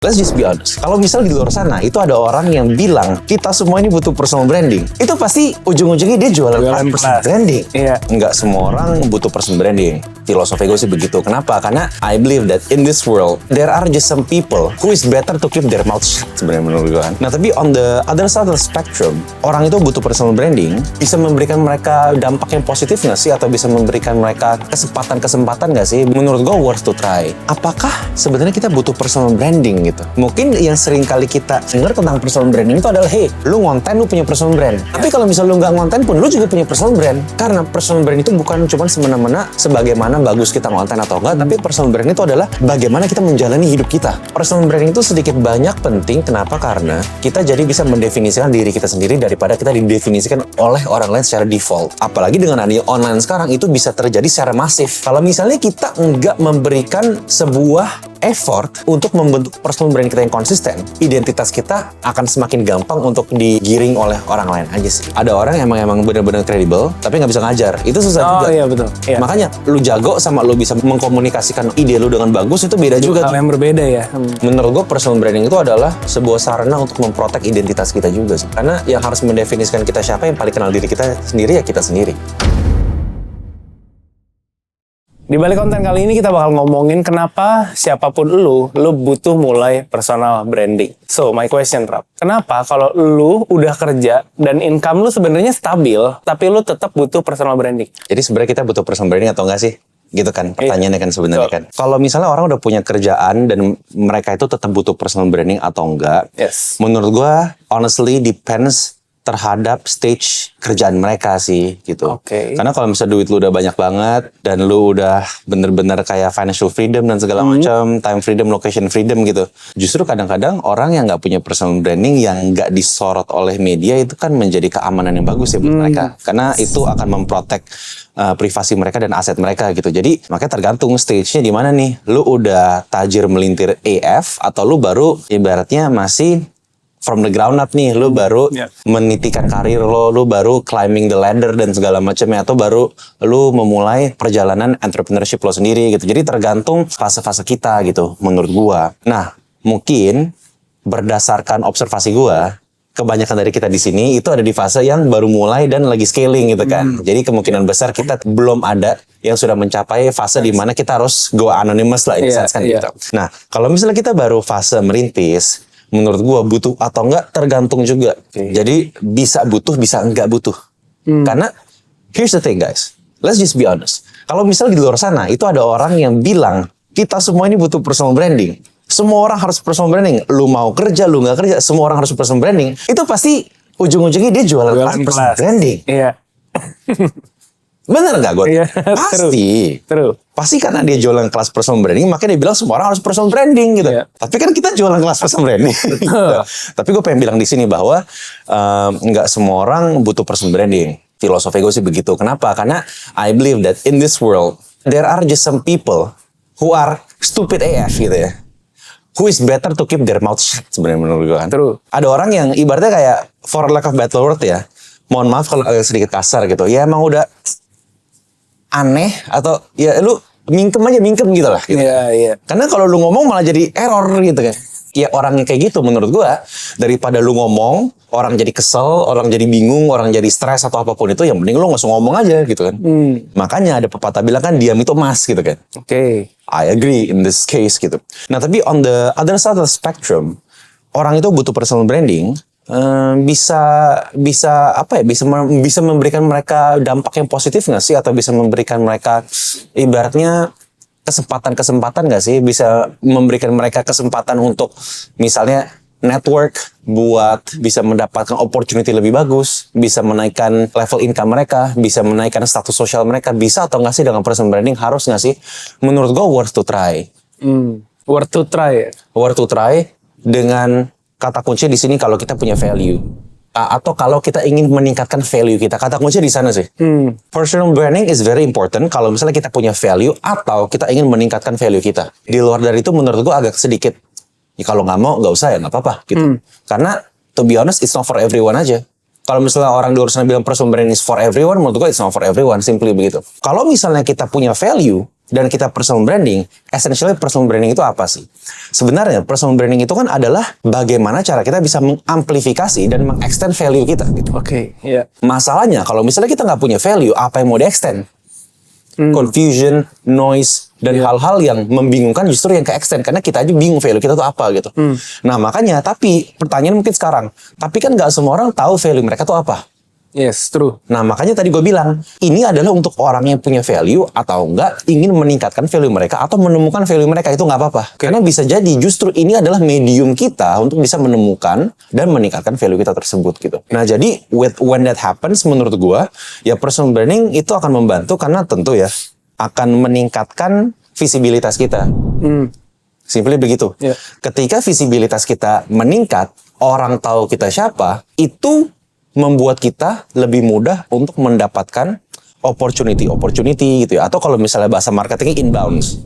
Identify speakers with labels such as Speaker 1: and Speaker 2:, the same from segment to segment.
Speaker 1: Let's just be honest. Kalau misal di luar sana itu ada orang yang bilang kita semua ini butuh personal branding, itu pasti ujung-ujungnya dia jualan personal branding.
Speaker 2: Iya.
Speaker 1: Nggak semua orang butuh personal branding. Filosofi gue sih begitu. Kenapa? Karena I believe that in this world there are just some people who is better to keep their mouth shut sebenarnya menurut gue. Nah tapi on the other side of the spectrum, orang itu butuh personal branding bisa memberikan mereka dampak yang positif nggak sih, atau bisa memberikan mereka kesempatan nggak sih? Menurut gue worth to try. Apakah sebenarnya kita butuh personal branding gitu? Mungkin yang sering kali kita dengar tentang personal branding itu adalah, hey, lu ngonten, lu punya personal brand. Tapi kalau misal lu nggak ngonten pun, lu juga punya personal brand. Karena personal brand itu bukan cuma semena-mena sebagaimana bagus kita ngonten atau enggak, tapi personal brand itu adalah bagaimana kita menjalani hidup kita. Personal branding itu sedikit banyak penting. Kenapa? Karena kita jadi bisa mendefinisikan diri kita sendiri daripada kita didefinisikan oleh orang lain secara default. Apalagi dengan adanya online sekarang, itu bisa terjadi secara masif. Kalau misalnya kita nggak memberikan sebuah effort untuk membentuk personal brand kita yang konsisten, identitas kita akan semakin gampang untuk digiring oleh orang lain aja sih. Ada orang yang emang benar-benar kredibel, tapi nggak bisa ngajar. Itu susah juga.
Speaker 2: Oh iya betul. Iya.
Speaker 1: Makanya lu jago sama lu bisa mengkomunikasikan ide lu dengan bagus, itu beda juga.
Speaker 2: Hal yang berbeda ya.
Speaker 1: Menurut gue personal branding itu adalah sebuah sarana untuk memprotek identitas kita juga sih. Karena yang harus mendefinisikan kita siapa, yang paling kenal diri kita sendiri ya kita sendiri.
Speaker 2: Di balik konten kali ini kita bakal ngomongin kenapa siapapun lu butuh mulai personal branding. So, my question, Rap. Kenapa kalau lu udah kerja dan income lu sebenarnya stabil, tapi lu tetap butuh personal branding?
Speaker 1: Jadi sebenarnya kita butuh personal branding atau enggak sih? Gitu kan pertanyaannya kan sebenarnya kan. Kalau misalnya orang udah punya kerjaan dan mereka itu tetap butuh personal branding atau enggak?
Speaker 2: Yes.
Speaker 1: Menurut gua honestly depends terhadap stage kerjaan mereka sih gitu.
Speaker 2: Oke.
Speaker 1: Karena kalau misalnya duit lu udah banyak banget dan lu udah bener-bener kayak financial freedom dan segala macam, time freedom, location freedom gitu. Justru kadang-kadang orang yang nggak punya personal branding, yang nggak disorot oleh media, itu kan menjadi keamanan yang bagus ya buat mereka. Karena itu akan memprotek privasi mereka dan aset mereka gitu. Jadi makanya tergantung stage-nya di mana nih. Lu udah tajir melintir AF atau lu baru ibaratnya masih from the ground up nih, lu baru menitikan karir lo, lu baru climbing the ladder dan segala macamnya, atau baru lu memulai perjalanan entrepreneurship lo sendiri gitu. Jadi tergantung fase-fase kita gitu menurut gua. Nah, mungkin berdasarkan observasi gua, kebanyakan dari kita di sini itu ada di fase yang baru mulai dan lagi scaling gitu kan. Jadi kemungkinan besar kita belum ada yang sudah mencapai fase di mana kita harus go anonymous lah kan gitu. Nah, kalau misalnya kita baru fase merintis, menurut gua butuh atau enggak tergantung juga. Jadi bisa butuh, bisa enggak butuh. Karena here's the thing guys, let's just be honest. Kalau misalnya di luar sana itu ada orang yang bilang kita semua ini butuh personal branding. Semua orang harus personal branding. Lu mau kerja, lu nggak kerja, semua orang harus personal branding. Itu pasti ujung-ujungnya dia jualan personal branding.
Speaker 2: Iya.
Speaker 1: Bener nggak gue?
Speaker 2: Iya,
Speaker 1: pasti.
Speaker 2: True.
Speaker 1: Pasti karena dia jualan kelas personal branding, makanya dia bilang semua orang harus personal branding gitu.
Speaker 2: Iya.
Speaker 1: Tapi kan kita jualan kelas personal branding. Gitu. Tapi gue pengen bilang di sini bahwa nggak semua orang butuh personal branding. Filosofi gue sih begitu. Kenapa? Karena I believe that in this world there are just some people who are stupid AF gitu ya. Who is better to keep their mouth shut sebenarnya menurut gue kan.
Speaker 2: True.
Speaker 1: Ada orang yang ibaratnya kayak for lack of better word ya. Mohon maaf kalau agak sedikit kasar gitu. Ya emang udah aneh, atau ya lu mingkem gitu lah gitu.
Speaker 2: Iya.
Speaker 1: Karena kalau lu ngomong malah jadi error gitu kan. Ya orang yang kayak gitu menurut gua, daripada lu ngomong orang jadi kesel, orang jadi bingung, orang jadi stres atau apapun itu, yang penting lu nggak usah ngomong aja gitu kan. Makanya ada pepatah bilang kan diam itu emas gitu kan.
Speaker 2: Oke.
Speaker 1: I agree in this case gitu. Nah tapi on the other side of the spectrum, orang itu butuh personal branding. Bisa memberikan mereka dampak yang positif nggak sih, atau bisa memberikan mereka ibaratnya kesempatan nggak sih, bisa memberikan mereka kesempatan untuk misalnya network buat bisa mendapatkan opportunity lebih bagus, bisa menaikkan level income mereka, bisa menaikkan status sosial mereka, bisa atau nggak sih dengan personal branding? Harus nggak sih? Menurut gue worth to try.
Speaker 2: Worth to try.
Speaker 1: Worth to try dengan kata kunci di sini kalau kita punya value, atau kalau kita ingin meningkatkan value kita, kata kunci di sana sih. Personal branding is very important kalau misalnya kita punya value atau kita ingin meningkatkan value kita. Di luar dari itu menurut gua agak sedikit, ya kalau nggak mau nggak usah ya nggak apa-apa gitu. Karena to be honest it's not for everyone aja. Kalau misalnya orang di luar sana bilang personal branding is for everyone, menurut gua it's not for everyone, simply begitu. Kalau misalnya kita punya value, dan kita personal branding, essentially personal branding itu apa sih? Sebenarnya personal branding itu kan adalah bagaimana cara kita bisa mengamplifikasi dan mengextend value kita gitu.
Speaker 2: Oke, iya.
Speaker 1: Masalahnya kalau misalnya kita nggak punya value, apa yang mau di-extend? Confusion, noise, dan hal-hal yang membingungkan justru yang ke-extend. Karena kita aja bingung value kita tuh apa gitu. Nah makanya, tapi pertanyaan mungkin sekarang, tapi kan nggak semua orang tahu value mereka tuh apa.
Speaker 2: Yes, true.
Speaker 1: Nah makanya tadi gue bilang, ini adalah untuk orang yang punya value atau enggak ingin meningkatkan value mereka atau menemukan value mereka, itu nggak apa-apa. Karena bisa jadi justru ini adalah medium kita untuk bisa menemukan dan meningkatkan value kita tersebut gitu. Nah jadi when that happens, menurut gue ya personal branding itu akan membantu karena tentu ya akan meningkatkan visibilitas kita. Simply begitu.
Speaker 2: Yeah.
Speaker 1: Ketika visibilitas kita meningkat, orang tahu kita siapa, itu membuat kita lebih mudah untuk mendapatkan opportunity gitu ya. Atau kalau misalnya bahasa marketingnya inbounds.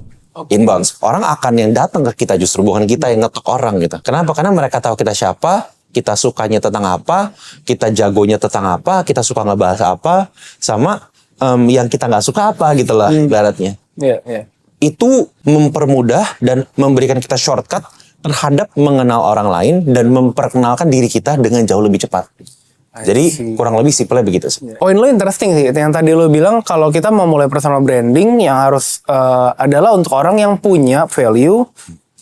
Speaker 1: Orang akan yang datang ke kita justru, bukan kita yang ngetok orang gitu. Kenapa? Karena mereka tahu kita siapa, kita sukanya tentang apa, kita jagonya tentang apa, kita suka ngebahas apa, sama yang kita nggak suka apa gitu lah ibaratnya. Itu mempermudah dan memberikan kita shortcut terhadap mengenal orang lain dan memperkenalkan diri kita dengan jauh lebih cepat. Jadi kurang lebih simpelnya begitu sih.
Speaker 2: Poin lo interesting sih. Yang tadi lo bilang kalau kita mau mulai personal branding yang harus adalah untuk orang yang punya value,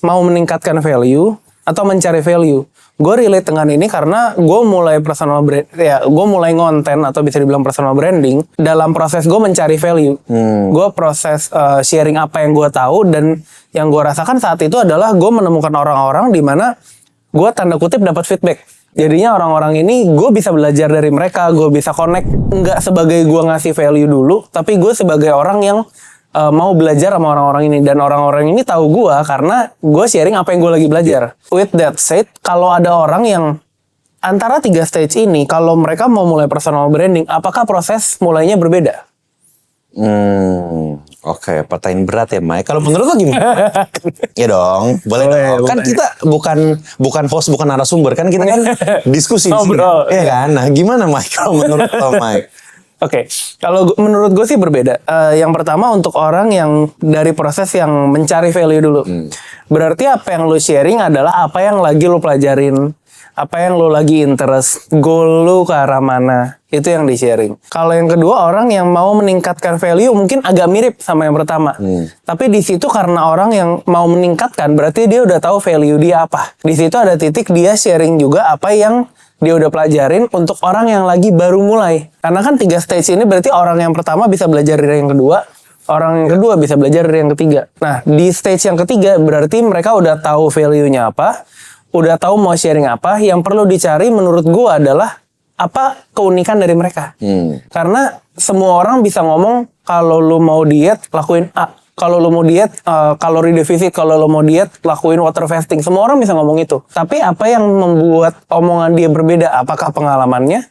Speaker 2: mau meningkatkan value atau mencari value. Gue relate dengan ini karena gue mulai personal brand, ya gue mulai ngonten atau bisa dibilang personal branding dalam proses gue mencari value. Gue proses sharing apa yang gue tahu, dan yang gue rasakan saat itu adalah gue menemukan orang-orang di mana gue tanda kutip dapat feedback. Jadinya orang-orang ini gue bisa belajar dari mereka, gue bisa connect, nggak sebagai gue ngasih value dulu, tapi gue sebagai orang yang mau belajar sama orang-orang ini, dan orang-orang ini tahu gue karena gue sharing apa yang gue lagi belajar. With that said, kalau ada orang yang antara 3 stage ini, kalau mereka mau mulai personal branding, apakah proses mulainya berbeda?
Speaker 1: Oke, pertanyaan berat ya, Mike. Kalau menurut lo gimana? Ya dong, boleh dong. Kan kita bukan host, bukan narasumber, kan kita kan diskusi.
Speaker 2: Ngobrol.
Speaker 1: Iya kan? Nah, gimana Mike kalau menurut lo, Mike?
Speaker 2: Oke, kalau menurut gue sih berbeda. Yang pertama untuk orang yang dari proses yang mencari value dulu. Berarti apa yang lo sharing adalah apa yang lagi lo pelajarin, apa yang lo lagi interest, goal lo ke arah mana, itu yang di-sharing. Kalau yang kedua, orang yang mau meningkatkan value mungkin agak mirip sama yang pertama. Tapi di situ karena orang yang mau meningkatkan, berarti dia udah tahu value dia apa. Di situ ada titik dia sharing juga apa yang dia udah pelajarin untuk orang yang lagi baru mulai. Karena kan 3 stage ini berarti orang yang pertama bisa belajar dari yang kedua, orang yang kedua bisa belajar dari yang ketiga. Nah, di stage yang ketiga berarti mereka udah tahu value-nya apa, udah tahu mau sharing apa. Yang perlu dicari menurut gua adalah apa keunikan dari mereka. Karena semua orang bisa ngomong kalau lu mau diet lakuin A, kalau lu mau diet kalori defisit, kalau lu mau diet lakuin water fasting. Semua orang bisa ngomong itu. Tapi apa yang membuat omongan dia berbeda? Apakah pengalamannya?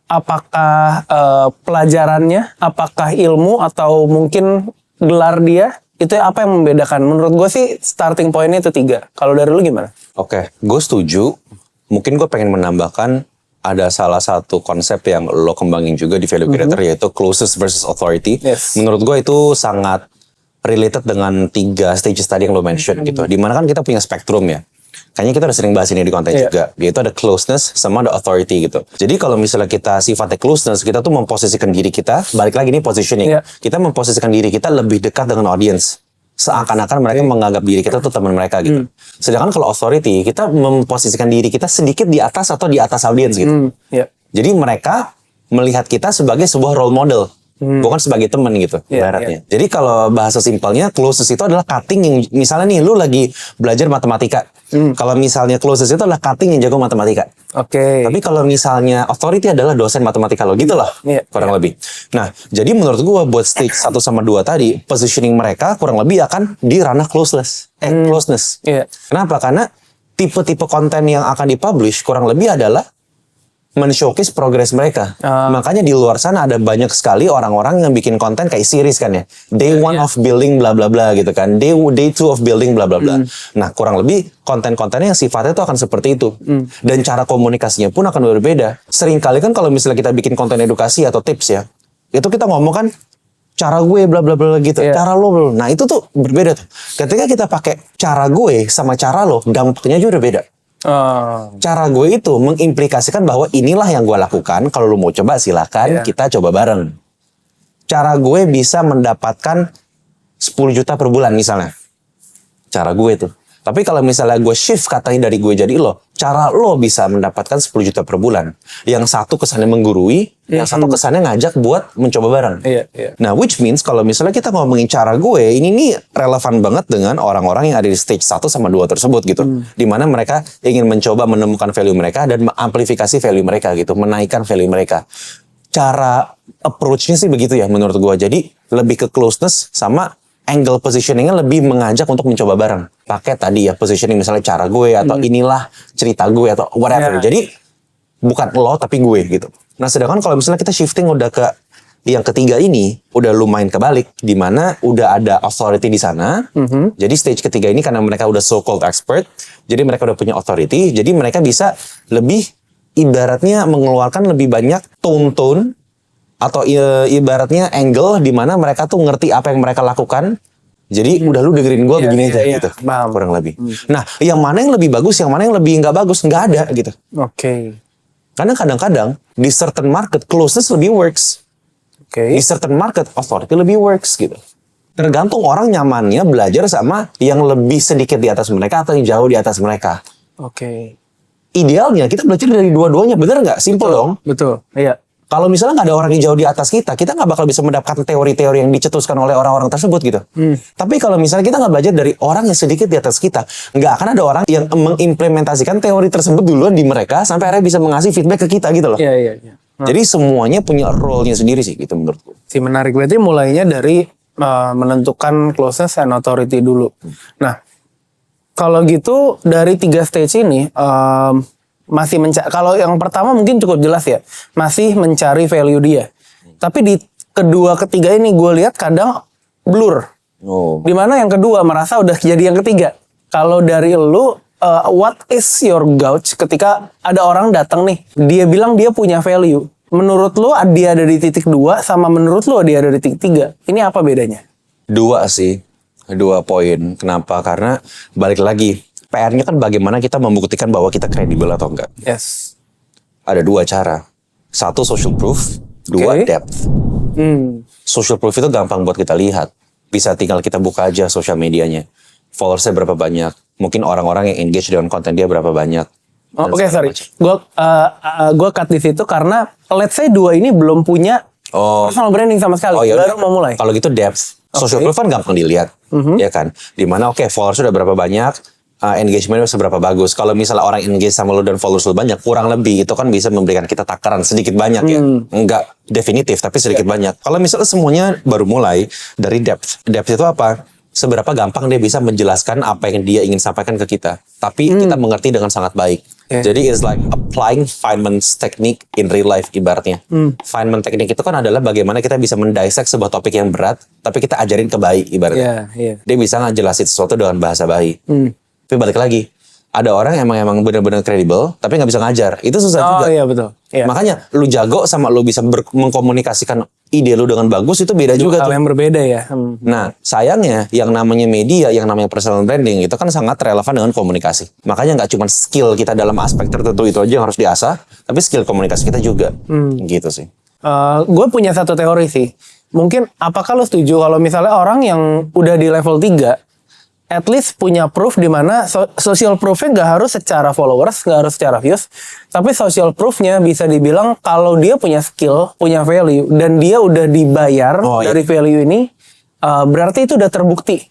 Speaker 2: Apakah pelajarannya? Apakah ilmu? Atau mungkin gelar dia? Itu apa yang membedakan? Menurut gue sih starting point-nya itu 3. Kalau dari lu gimana?
Speaker 1: Oke, gue setuju. Mungkin gue pengen menambahkan ada salah satu konsep yang lo kembangin juga di value creator, yaitu closest versus authority.
Speaker 2: Yes.
Speaker 1: Menurut gue itu sangat related dengan 3 stages tadi yang lo mention gitu. Dimana kan kita punya spektrum ya. Kayaknya kita udah sering bahas ini di konten juga. Yaitu ada closeness sama ada authority gitu. Jadi kalau misalnya kita sifatnya closeness, kita tuh memposisikan diri kita, balik lagi nih positioning. Kita memposisikan diri kita lebih dekat dengan audience. Seakan-akan mereka menganggap diri kita tuh teman mereka gitu. Sedangkan kalau authority, kita memposisikan diri kita sedikit di atas atau di atas audience gitu. Jadi mereka melihat kita sebagai sebuah role model. Bukan sebagai teman gitu ibaratnya. Jadi kalau bahasa simpelnya closest itu adalah cutting yang misalnya nih lu lagi belajar matematika. Kalau misalnya closest itu adalah cutting yang jago matematika. Tapi kalau misalnya authority adalah dosen matematika lo gitu loh. Kurang lebih. Nah, jadi menurut gua buat stage 1 sama 2 tadi, positioning mereka kurang lebih akan di ranah closeness. Kenapa? Karena tipe-tipe konten yang akan dipublish kurang lebih adalah men-showcase progres mereka. Makanya di luar sana ada banyak sekali orang-orang yang bikin konten kayak series kan ya. Day 1 of building bla bla bla gitu kan. Day 2 of building bla bla bla. Nah, kurang lebih konten-kontennya yang sifatnya itu akan seperti itu. Dan cara komunikasinya pun akan berbeda. Seringkali kan kalau misalnya kita bikin konten edukasi atau tips ya, itu kita ngomong kan cara gue bla bla bla gitu, cara lo bla. Nah itu tuh berbeda tuh. Ketika kita pakai cara gue sama cara lo, dampaknya juga udah beda. Cara gue itu mengimplikasikan bahwa inilah yang gue lakukan. Kalau lo mau coba silakan, kita coba bareng. Cara gue bisa mendapatkan 10 juta per bulan misalnya. Cara gue tuh. Tapi kalau misalnya gue shift katanya dari gue jadi lo, cara lo bisa mendapatkan 10 juta per bulan. Yang satu kesannya menggurui, yang satu kesannya ngajak buat mencoba bareng. Nah, which means kalau misalnya kita ngomongin cara gue, ini nih relevan banget dengan orang-orang yang ada di stage 1 sama 2 tersebut gitu. Dimana mereka ingin mencoba menemukan value mereka dan mengamplifikasi value mereka gitu, menaikkan value mereka. Cara approach-nya sih begitu ya menurut gue. Jadi lebih ke closeness sama angle positioningnya lebih mengajak untuk mencoba bareng. Pakai tadi ya positioning misalnya cara gue atau inilah cerita gue atau whatever. Jadi bukan lo tapi gue gitu. Nah sedangkan kalau misalnya kita shifting udah ke yang ketiga ini udah lumayan kebalik, di mana udah ada authority di sana. Jadi stage ketiga ini karena mereka udah so called expert, jadi mereka udah punya authority, jadi mereka bisa lebih ibaratnya mengeluarkan lebih banyak tone atau ibaratnya angle di mana mereka tuh ngerti apa yang mereka lakukan. Jadi udah lu dengerin gue begini aja gitu, kurang lebih. Nah, yang mana yang lebih bagus, yang mana yang lebih nggak bagus, nggak ada gitu. Karena kadang-kadang di certain market closeness lebih works, di certain market authority lebih works gitu. Tergantung orang nyamannya belajar sama yang lebih sedikit di atas mereka atau yang jauh di atas mereka. Idealnya kita belajar dari dua-duanya, bener nggak? Simple dong.
Speaker 2: Betul. Iya.
Speaker 1: Kalau misalnya nggak ada orang yang jauh di atas kita nggak bakal bisa mendapatkan teori-teori yang dicetuskan oleh orang-orang tersebut gitu. Tapi kalau misalnya kita nggak belajar dari orang yang sedikit di atas kita, nggak akan ada orang yang mengimplementasikan teori tersebut duluan di mereka sampai akhirnya bisa mengasih feedback ke kita gitu loh. Jadi semuanya punya role-nya sendiri sih gitu menurutku.
Speaker 2: Menarik, berarti mulainya dari menentukan closeness and authority dulu. Nah, kalau gitu dari 3 stage ini masih kalau yang pertama mungkin cukup jelas ya, masih mencari value dia. Tapi di kedua ketiga ini gue lihat kadang blur. Dimana yang kedua merasa udah jadi yang ketiga. Kalau dari lu, what is your gauge ketika ada orang datang nih, dia bilang dia punya value. Menurut lu dia ada di titik 2 sama menurut lu dia ada di titik 3. Ini apa bedanya?
Speaker 1: 2 sih. 2 poin. Kenapa? Karena balik lagi, PR-nya kan bagaimana kita membuktikan bahwa kita kredibel atau enggak. Ada 2 cara. 1 social proof, 2 depth. Social proof itu gampang buat kita lihat. Bisa tinggal kita buka aja sosial medianya. Followersnya berapa banyak. Mungkin orang-orang yang engage dengan konten dia berapa banyak.
Speaker 2: Sorry. Gue cut di situ karena let's say 2 ini belum punya personal branding sama sekali. Baru mau mulai.
Speaker 1: Kalau gitu depth. Social proof kan gampang dilihat. Ya kan? Dimana followers sudah berapa banyak, engagementnya seberapa bagus. Kalau misalnya orang engage sama lo dan followers lo banyak, kurang lebih itu kan bisa memberikan kita takaran sedikit banyak ya. Enggak definitif tapi sedikit banyak. Kalau misalnya semuanya baru mulai dari depth. Depth itu apa? Seberapa gampang dia bisa menjelaskan apa yang dia ingin sampaikan ke kita. Tapi kita mengerti dengan sangat baik. Jadi it's like applying Feynman's technique in real life ibaratnya. Feynman technique itu kan adalah bagaimana kita bisa mendissect sebuah topik yang berat, tapi kita ajarin ke bayi ibaratnya. Dia bisa ngejelasin sesuatu dengan bahasa bayi. Tapi balik lagi, ada orang yang emang benar-benar kredibel, tapi nggak bisa ngajar. Itu susah juga.
Speaker 2: Betul.
Speaker 1: Makanya lu jago sama lu bisa mengkomunikasikan ide lu dengan bagus itu beda juga.
Speaker 2: Hal yang berbeda ya.
Speaker 1: Nah, sayangnya yang namanya media, yang namanya personal branding itu kan sangat relevan dengan komunikasi. Makanya nggak cuma skill kita dalam aspek tertentu itu aja yang harus diasah, tapi skill komunikasi kita juga. Gitu sih.
Speaker 2: Gue punya satu teori sih. Mungkin apakah lo setuju kalau misalnya orang yang udah di level 3 at least punya proof di mana social proofnya nggak harus secara followers, nggak harus secara views, tapi social proofnya bisa dibilang kalau dia punya skill, punya value, dan dia udah dibayar dari value ini, berarti itu udah terbukti.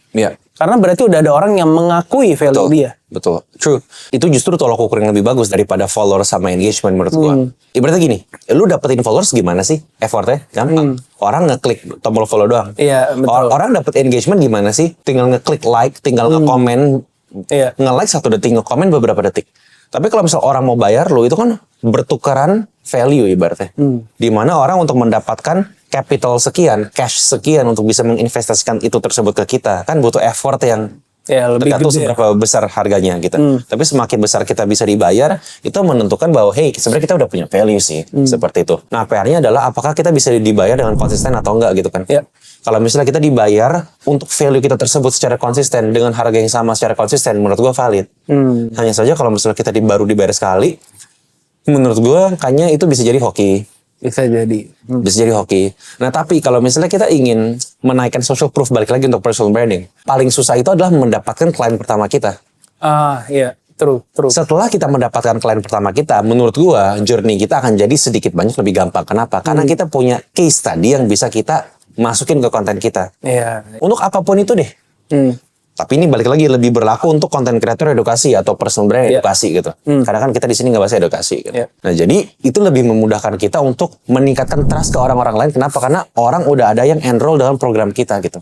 Speaker 2: Karena berarti udah ada orang yang mengakui value dia.
Speaker 1: Betul, true. Itu justru tolak ukur yang lebih bagus daripada followers sama engagement menurut gua. Ibaratnya gini, lu dapetin followers gimana sih? Effortnya gampang. Orang ngeklik tombol follow doang.
Speaker 2: Betul.
Speaker 1: Orang dapet engagement gimana sih? Tinggal ngeklik like, tinggal nge-comment, nge-like 1 detik, nge-comment beberapa detik. Tapi kalau misal orang mau bayar lu, itu kan bertukaran value ibaratnya. Dimana orang untuk mendapatkan capital sekian, cash sekian untuk bisa menginvestasikan itu tersebut ke kita, kan butuh effort yang tergantung seberapa besar harganya gitu. Tapi semakin besar kita bisa dibayar, itu menentukan bahwa hey, sebenarnya kita udah punya value sih, seperti itu. Nah, PR-nya adalah apakah kita bisa dibayar dengan konsisten atau enggak gitu kan. Kalau misalnya kita dibayar untuk value kita tersebut secara konsisten dengan harga yang sama secara konsisten, menurut gua valid. Hanya saja kalau misalnya kita baru dibayar sekali, menurut gua kayaknya itu bisa jadi hoki.
Speaker 2: Bisa jadi.
Speaker 1: Bisa jadi hoki. Nah tapi kalau misalnya kita ingin menaikkan social proof, balik lagi untuk personal branding, paling susah itu adalah mendapatkan klien pertama kita.
Speaker 2: Iya, true.
Speaker 1: Setelah kita mendapatkan klien pertama kita, menurut gua journey kita akan jadi sedikit banyak lebih gampang. Kenapa? Karena kita punya case study yang bisa kita masukin ke konten kita.
Speaker 2: Iya.
Speaker 1: Untuk apapun itu deh. Tapi ini balik lagi lebih berlaku untuk konten kreator edukasi atau personal brand edukasi gitu. Karena kan kita di sini nggak bahas edukasi. Gitu. Nah jadi itu lebih memudahkan kita untuk meningkatkan trust ke orang-orang lain. Kenapa? Karena orang udah ada yang enroll dalam program kita gitu.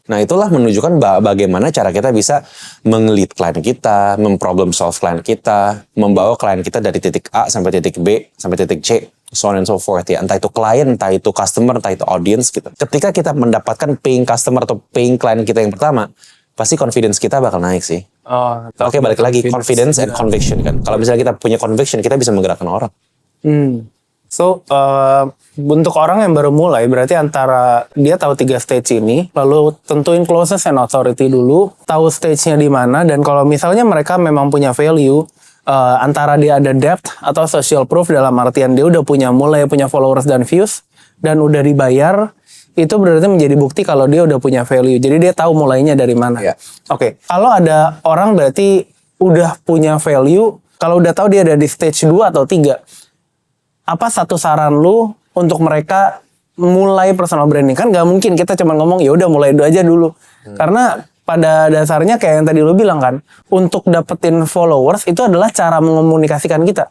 Speaker 1: Nah itulah menunjukkan bagaimana cara kita bisa meng-lead klien kita, memproblem solve klien kita, membawa klien kita dari titik A sampai titik B sampai titik C, so on and so forth ya. Entah itu klien, entah itu customer, entah itu audience gitu. Ketika kita mendapatkan paying customer atau paying klien kita yang pertama, pasti confidence kita bakal naik sih. Oke, balik lagi confidence and conviction kan. Kalau misalnya kita punya conviction, kita bisa menggerakkan orang.
Speaker 2: So, untuk orang yang baru mulai, berarti antara dia tahu 3 stage ini, lalu tentuin closest and authority dulu, tahu stage-nya di mana, dan kalau misalnya mereka memang punya value, antara dia ada depth atau social proof dalam artian dia udah mulai punya followers dan views, dan udah dibayar, itu berarti menjadi bukti kalau dia udah punya value. Jadi dia tahu mulainya dari mana. Oke. Kalau ada orang berarti udah punya value, kalau udah tahu dia ada di stage 2 atau 3, apa satu saran lu untuk mereka mulai personal branding? Kan nggak mungkin kita cuma ngomong ya udah mulai aja dulu. Karena pada dasarnya kayak yang tadi lu bilang kan, untuk dapetin followers itu adalah cara mengomunikasikan kita.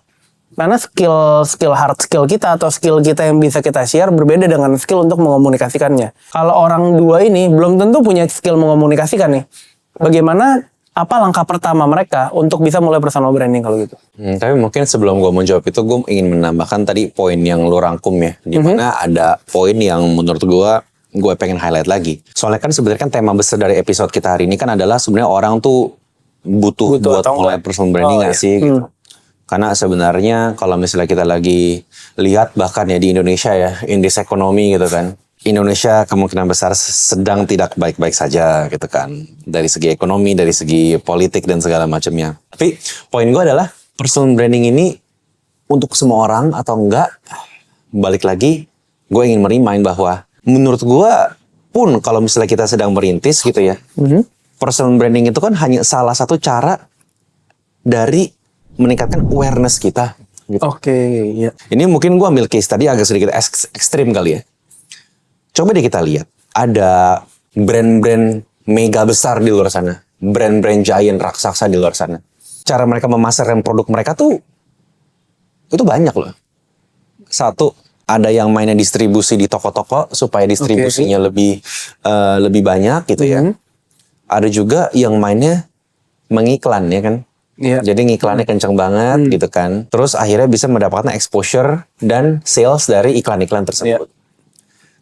Speaker 2: Karena skill hard skill kita atau skill kita yang bisa kita share berbeda dengan skill untuk mengomunikasikannya. Kalau orang dua ini belum tentu punya skill mengomunikasikan nih. Bagaimana apa langkah pertama mereka untuk bisa mulai personal branding kalau gitu?
Speaker 1: Tapi mungkin sebelum gue menjawab itu, gue ingin menambahkan tadi poin yang lu rangkum ya. Dimana ada poin yang menurut gue pengen highlight lagi. Soalnya kan sebenarnya kan tema besar dari episode kita hari ini kan adalah sebenarnya orang tuh butuh buat mulai personal branding nggak sih? Gitu. Karena sebenarnya kalau misalnya kita lagi lihat bahkan ya di Indonesia ya, indeks ekonomi gitu kan. Indonesia kemungkinan besar sedang tidak baik-baik saja gitu kan. Dari segi ekonomi, dari segi politik dan segala macamnya. Tapi poin gue adalah personal branding ini untuk semua orang atau enggak, balik lagi gue ingin merimain bahwa menurut gue pun kalau misalnya kita sedang merintis gitu ya, personal branding itu kan hanya salah satu cara dari meningkatkan awareness kita. Gitu.
Speaker 2: Oke, ya.
Speaker 1: Ini mungkin gue ambil case tadi agak sedikit ekstrim kali ya. Coba deh kita lihat, ada brand-brand mega besar di luar sana. Brand-brand giant raksasa di luar sana. Cara mereka memasarkan produk mereka tuh, itu banyak loh. Satu, ada yang mainnya distribusi di toko-toko, supaya distribusinya lebih banyak gitu ya. Ada juga yang mainnya mengiklan ya kan. Jadi ngiklannya kenceng banget gitu kan. Terus akhirnya bisa mendapatkan exposure dan sales dari iklan-iklan tersebut.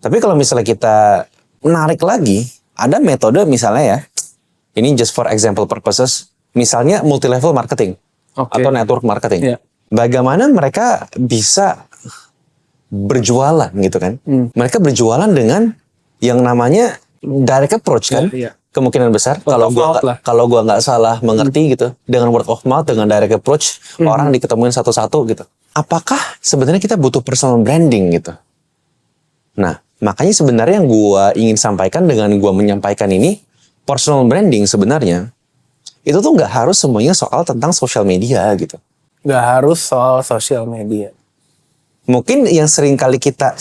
Speaker 1: Tapi kalau misalnya kita menarik lagi, ada metode misalnya ya, ini just for example purposes, misalnya multi-level marketing atau network marketing. Bagaimana mereka bisa berjualan gitu kan? Mereka berjualan dengan yang namanya direct approach kan? Kemungkinan besar kalau gua nggak salah mengerti gitu, dengan word of mouth, dengan direct approach, orang diketemuin satu-satu gitu. Apakah sebenarnya kita butuh personal branding gitu? Nah, makanya sebenarnya yang gue ingin sampaikan dengan gue menyampaikan ini, personal branding sebenarnya, itu tuh nggak harus semuanya soal tentang social media gitu.
Speaker 2: Nggak harus soal social media.
Speaker 1: Mungkin yang sering kali kita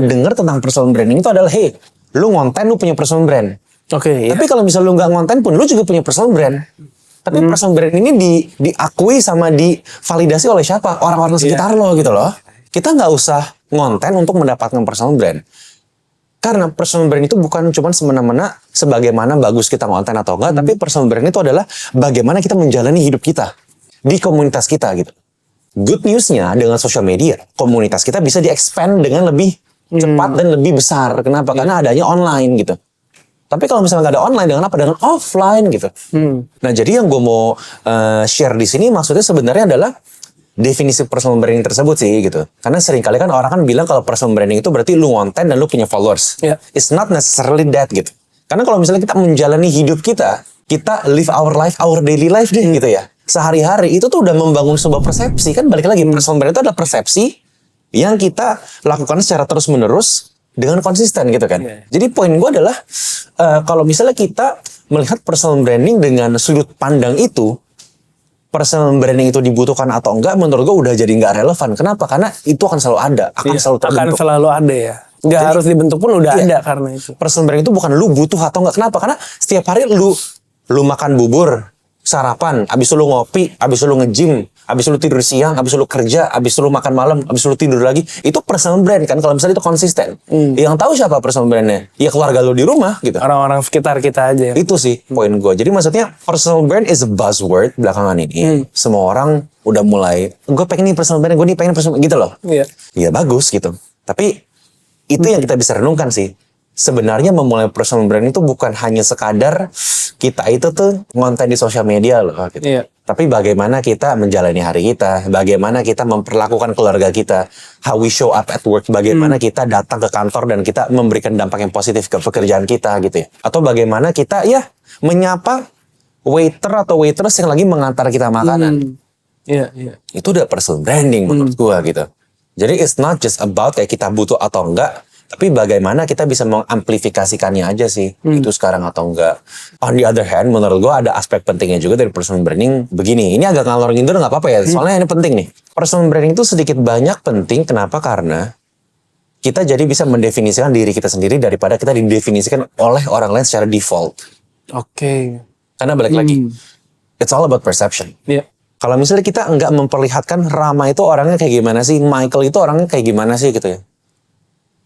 Speaker 1: dengar tentang personal branding itu adalah, hey, lu ngonten, lu punya personal brand. Tapi kalau misalnya lu nggak ngonten pun, lu juga punya personal brand. Tapi personal brand ini diakui sama divalidasi oleh siapa? Orang-orang sekitar lo gitu loh. Kita nggak usah ngonten untuk mendapatkan personal brand. Karena personal brand itu bukan cuma semena-mena sebagaimana bagus kita ngonten atau enggak, tapi personal brand itu adalah bagaimana kita menjalani hidup kita di komunitas kita gitu. Good news-nya dengan social media, komunitas kita bisa di-expand dengan lebih cepat dan lebih besar. Kenapa? Karena adanya online gitu. Tapi kalau misalnya nggak ada online, dengan apa? Dengan offline gitu. Nah, jadi yang gue mau share di sini maksudnya sebenarnya adalah definisi personal branding tersebut sih gitu. Karena seringkali kan orang kan bilang kalau personal branding itu berarti lu konten dan lu punya followers.
Speaker 2: Iya.
Speaker 1: It's not necessarily that gitu. Karena kalau misalnya kita menjalani hidup kita live our life, our daily life deh gitu ya. Sehari-hari itu tuh udah membangun sebuah persepsi kan, balik lagi personal branding itu adalah persepsi yang kita lakukan secara terus-menerus dengan konsisten gitu kan.
Speaker 2: Iya.
Speaker 1: Jadi poin gue adalah kalau misalnya kita melihat personal branding dengan sudut pandang itu, personal branding itu dibutuhkan atau enggak, menurut gue udah jadi nggak relevan. Kenapa? Karena itu akan selalu ada, akan
Speaker 2: Iya,
Speaker 1: selalu
Speaker 2: akan
Speaker 1: terbentuk.
Speaker 2: selalu ada ya. Nggak harus dibentuk pun udah ada karena itu.
Speaker 1: Personal branding itu bukan lu butuh atau enggak. Kenapa? Karena setiap hari lu makan bubur, sarapan, abis itu lu ngopi, abis itu lu nge-gym, abis itu lu tidur siang, abis itu lu kerja, abis itu lu makan malam, abis itu lu tidur lagi. Itu personal brand kan kalau misalnya itu konsisten. Yang tahu siapa personal brandnya? Ya keluarga lu di rumah gitu.
Speaker 2: Orang-orang sekitar kita aja.
Speaker 1: Itu sih poin gue. Jadi maksudnya personal brand is a buzzword belakangan ini. Semua orang udah mulai, gue pengen nih personal brand, gue nih pengen personal gitu loh.
Speaker 2: Iya.
Speaker 1: Iya bagus gitu. Tapi itu yang kita bisa renungkan sih. Sebenarnya memulai personal brand itu bukan hanya sekadar kita itu tuh ngonten di sosial media loh. Gitu.
Speaker 2: Iya.
Speaker 1: Tapi bagaimana kita menjalani hari kita, bagaimana kita memperlakukan keluarga kita, how we show up at work, bagaimana kita datang ke kantor dan kita memberikan dampak yang positif ke pekerjaan kita gitu ya. Atau bagaimana kita ya menyapa waiter atau waitress yang lagi mengantar kita makanan.
Speaker 2: Iya, iya.
Speaker 1: Itu udah personal branding menurut gua gitu. Jadi it's not just about kayak kita butuh atau enggak, tapi bagaimana kita bisa mengamplifikasikannya aja sih, itu sekarang atau enggak. On the other hand, menurut gua ada aspek pentingnya juga dari personal branding. Begini, ini agak ngalor ngidul nggak apa-apa ya, soalnya ini penting nih. Personal branding itu sedikit banyak penting, kenapa? Karena kita jadi bisa mendefinisikan diri kita sendiri daripada kita didefinisikan oleh orang lain secara default.
Speaker 2: Oke.
Speaker 1: Karena balik lagi, it's all about perception.
Speaker 2: Iya.
Speaker 1: Kalau misalnya kita nggak memperlihatkan Rama itu orangnya kayak gimana sih, Michael itu orangnya kayak gimana sih gitu ya.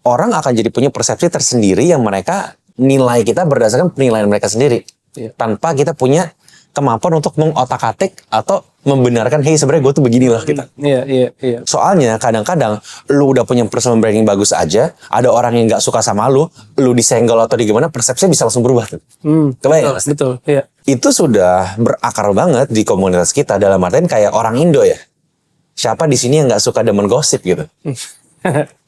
Speaker 1: Orang akan jadi punya persepsi tersendiri yang mereka nilai kita berdasarkan penilaian mereka sendiri.
Speaker 2: Iya.
Speaker 1: Tanpa kita punya kemampuan untuk mengotak-atik atau membenarkan, hey sebenarnya gue tuh begini loh kita.
Speaker 2: Iya, iya, iya.
Speaker 1: Soalnya kadang-kadang lu udah punya personal branding bagus aja, ada orang yang nggak suka sama lu disenggol atau di gimana, persepsinya bisa langsung berubah tuh. Kebayang nggak sih?
Speaker 2: Betul, iya.
Speaker 1: Itu sudah berakar banget di komunitas kita, dalam artian kayak orang Indo ya. Siapa di sini yang nggak suka demen gosip gitu?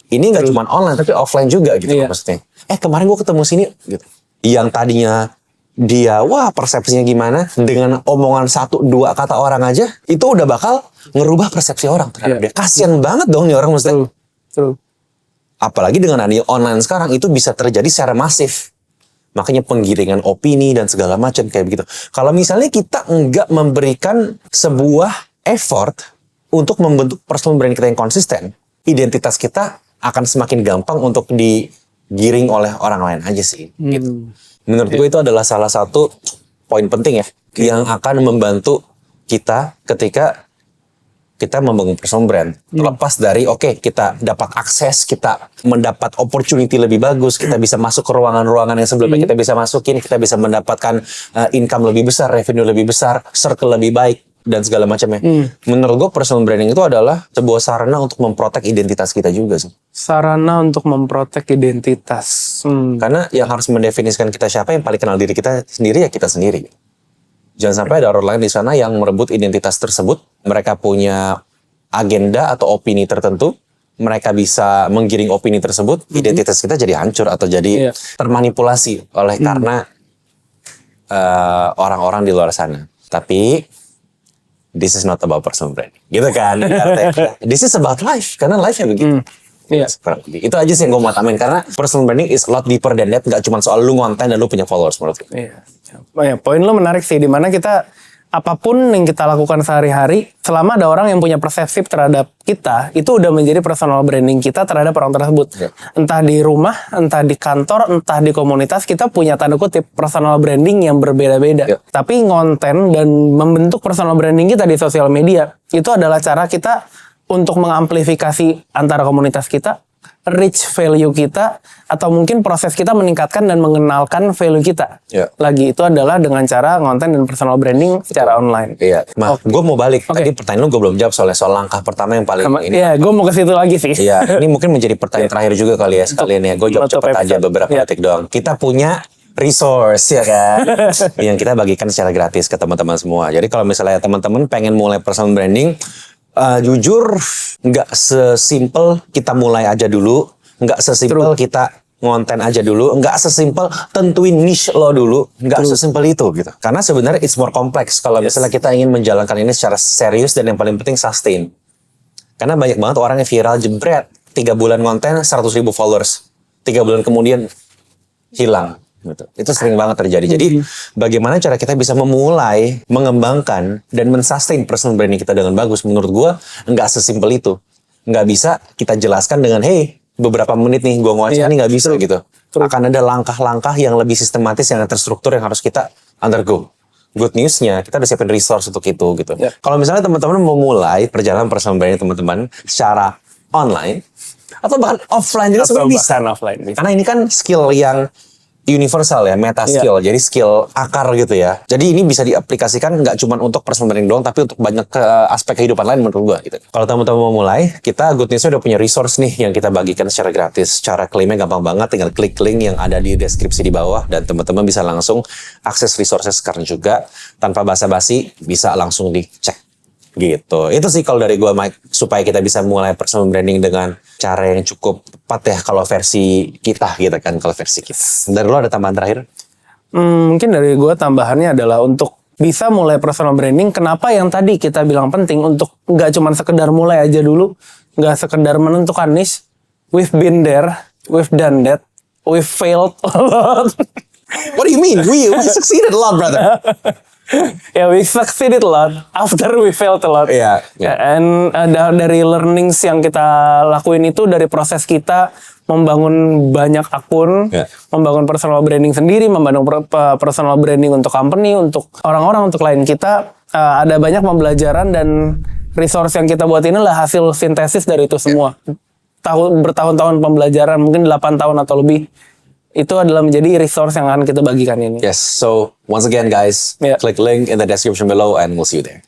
Speaker 1: Ini nggak cuma online tapi offline juga gitu
Speaker 2: Iya.
Speaker 1: maksudnya. Kemarin gue ketemu sini gitu. Yang tadinya dia wah persepsinya gimana, dengan omongan 1-2 kata orang aja itu udah bakal ngerubah persepsi orang terhadap dia. Kasian banget dong nih orang maksudnya.
Speaker 2: Betul.
Speaker 1: Apalagi dengan adanya online sekarang itu bisa terjadi secara masif. Makanya penggiringan opini dan segala macam kayak begitu. Kalau misalnya kita nggak memberikan sebuah effort untuk membentuk personal brand kita yang konsisten, identitas kita akan semakin gampang untuk digiring oleh orang lain aja sih. Gitu. Menurut gue itu adalah salah satu poin penting ya, yang akan membantu kita ketika kita membangun personal brand. Terlepas dari kita dapat akses, kita mendapat opportunity lebih bagus, kita bisa masuk ke ruangan-ruangan yang sebelumnya kita bisa masukin, kita bisa mendapatkan income lebih besar, revenue lebih besar, circle lebih baik dan segala macamnya. Menurut gue personal branding itu adalah sebuah sarana untuk memprotek identitas kita juga sih.
Speaker 2: Sarana untuk memprotek identitas.
Speaker 1: Karena yang harus mendefinisikan kita siapa, yang paling kenal diri kita sendiri ya kita sendiri. Jangan sampai ada orang lain di sana yang merebut identitas tersebut. Mereka punya agenda atau opini tertentu. Mereka bisa menggiring opini tersebut. Identitas kita jadi hancur atau jadi termanipulasi oleh karena orang-orang di luar sana. Tapi this is not about personal branding. Gitu kan. This is about life. Karena life-nya begitu.
Speaker 2: Iya.
Speaker 1: Itu aja sih yang gue mau tamain. Karena personal branding is a lot deeper than that. Gak cuma soal lu ngonten dan lu punya followers menurut gue.
Speaker 2: Iya. Poin lo menarik sih, dimana kita apapun yang kita lakukan sehari-hari, selama ada orang yang punya persepsi terhadap kita, itu udah menjadi personal branding kita terhadap orang tersebut.
Speaker 1: Ya.
Speaker 2: Entah di rumah, entah di kantor, entah di komunitas, kita punya tanda kutip personal branding yang berbeda-beda.
Speaker 1: Ya.
Speaker 2: Tapi ngonten dan membentuk personal branding kita di sosial media, itu adalah cara kita untuk mengamplifikasi antara komunitas kita, reach value kita, atau mungkin proses kita meningkatkan dan mengenalkan value kita.
Speaker 1: Ya.
Speaker 2: Lagi itu adalah dengan cara ngonten dan personal branding secara online.
Speaker 1: Iya. Gue mau balik. Tadi pertanyaan lu gue belum jawab soal langkah pertama yang paling ini.
Speaker 2: Iya, gue mau ke situ lagi sih.
Speaker 1: Iya, ini mungkin menjadi pertanyaan terakhir juga kali ya sekalian ya. Gue jawab cepat aja beberapa detik doang. Kita punya resource ya kan, yang kita bagikan secara gratis ke teman-teman semua. Jadi kalau misalnya teman-teman pengen mulai personal branding, Jujur, nggak sesimpel kita mulai aja dulu, nggak sesimpel kita ngonten aja dulu, nggak sesimpel tentuin niche lo dulu, nggak sesimpel itu gitu. Karena sebenarnya it's more complex kalau misalnya kita ingin menjalankan ini secara serius dan yang paling penting sustain. Karena banyak banget orang yang viral jebret, 3 bulan ngonten 100.000 followers, 3 bulan kemudian hilang. Gitu. Itu sering banget terjadi. Jadi bagaimana cara kita bisa memulai, mengembangkan, dan mensustain personal branding kita dengan bagus? Menurut gue nggak sesimpel itu. Nggak bisa kita jelaskan dengan, hey, beberapa menit nih gue ngoceh nih, nggak bisa gitu. Akan ada langkah-langkah yang lebih sistematis, yang terstruktur, yang harus kita undergo. Good newsnya, kita udah siapin resource untuk itu gitu. Kalau misalnya teman-teman mau mulai perjalanan personal branding teman-teman secara online, atau bahkan offline juga sebenarnya bisa. Karena ini kan skill yang universal ya, meta skill, jadi skill akar gitu ya. Jadi ini bisa diaplikasikan nggak cuma untuk personal branding doang, tapi untuk banyak aspek kehidupan lain menurut gua gitu. Kalau teman-teman mau mulai, kita Good News-nya udah punya resource nih yang kita bagikan secara gratis. Cara klaimnya gampang banget, tinggal klik link yang ada di deskripsi di bawah dan teman-teman bisa langsung akses resources sekarang juga tanpa basa-basi, bisa langsung dicek. Gitu. Itu sih kalau dari gue, Mike, supaya kita bisa mulai personal branding dengan cara yang cukup tepat ya kalau versi kita gitu kan, kalau versi kita. Dari lo ada tambahan terakhir?
Speaker 2: Mungkin dari gue tambahannya adalah untuk bisa mulai personal branding, kenapa yang tadi kita bilang penting untuk nggak cuma sekedar mulai aja dulu, nggak sekedar menentukan niche. We've been there, we've done that, we've failed a lot.
Speaker 1: What do you mean? We succeeded a lot, brother.
Speaker 2: Ya, we succeeded a lot after we failed a lot.
Speaker 1: Iya.
Speaker 2: And dari learnings yang kita lakuin itu dari proses kita membangun banyak akun, membangun personal branding sendiri, membangun personal branding untuk company, untuk orang-orang, untuk klien kita. Ada banyak pembelajaran dan resource yang kita buat ini adalah hasil sintesis dari itu semua. Bertahun-tahun pembelajaran, mungkin 8 tahun atau lebih. Itu adalah menjadi resource yang akan kita bagikan ini.
Speaker 1: Yes, so once again guys, click link in the description below and we'll see you there.